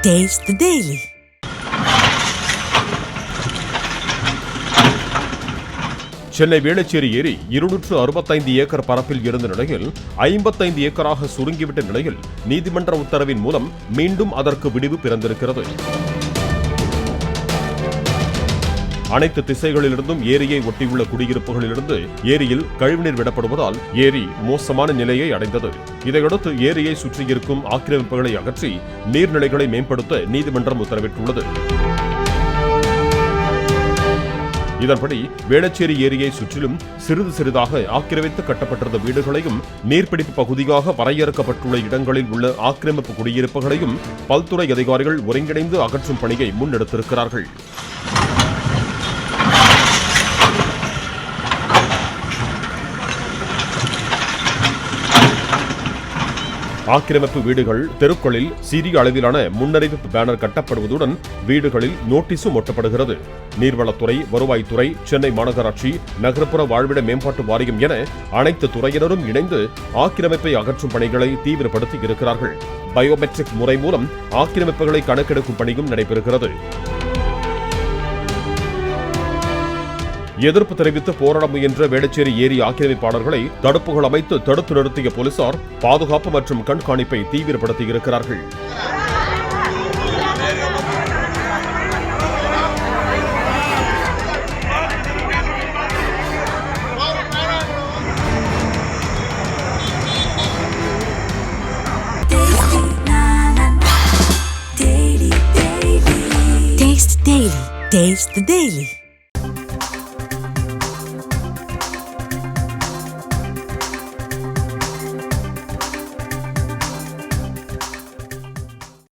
Taste the Daily. Chennai Velachery ஏரி 265 acre பரப்பில் இருந்த நிலையில் 55 ஏக்கராக சுருங்கிவிட்ட நிலையில் நீதிமன்ற உத்தரவின் மூலம் மீண்டும் அதற்கு விடிவு பிறந்திருக்கிறது. அனைத்து திசைகளிலிருந்தும் ஏரியை ஒட்டியுள்ள குடியிருப்புகளிலிருந்து ஏரியில் கழிவுநீர் விடப்படுவதால் ஏரி மோசமான நிலையை அடைந்தது. இதையடுத்து ஏரியை சுற்றியிருக்கும் ஆக்கிரமிப்புகளை அகற்றி நீர்நிலைகளை மேம்படுத்த நீதிமன்றம் உத்தரவிட்டுள்ளது. இதன்படி வேளச்சேரி ஏரியை சுற்றிலும் சிறிது சிறிதாக ஆக்கிரமித்து கட்டப்பட்டிருந்த வீடுகளையும் நீர்பிடிப்பு பகுதியாக வரையறுக்கப்பட்டுள்ள இடங்களில் உள்ள ஆக்கிரமிப்பு குடியிருப்புகளையும் பல்துறை அதிகாரிகள் ஒருங்கிணைந்து அகற்றும் பணியை முன்னெடுத்திருக்கிறார்கள். ஆக்கிரமிப்பு வீடுகள் தெருக்களில் சிறிய அளவிலான முன்னறிவிப்பு பேனர் கட்டப்படுவதுடன் வீடுகளில் நோட்டீஸும் ஒட்டப்படுகிறது. நீர்வளத்துறை, வருவாய்த்துறை, சென்னை மாநகராட்சி, நகர்ப்புற வாழ்விட மேம்பாட்டு வாரியம் என அனைத்து துறையினரும் இணைந்து ஆக்கிரமிப்பை அகற்றும் பணிகளை தீவிரப்படுத்தி இருக்கிறார்கள். பயோமெட்ரிக் முறை மூலம் ஆக்கிரமிப்புகளை கணக்கெடுக்கும் பணியும் நடைபெறுகிறது. எதிர்ப்பு தெரிவித்து போராட முயன்ற வேளச்சேரி ஏரி ஆக்கிரமிப்பாளர்களை தடுப்புகள் அமைத்து தடுத்து நிறுத்திய போலீசார் பாதுகாப்பு மற்றும் கண்காணிப்பை தீவிரப்படுத்தியிருக்கிறார்கள். Taste the Daily.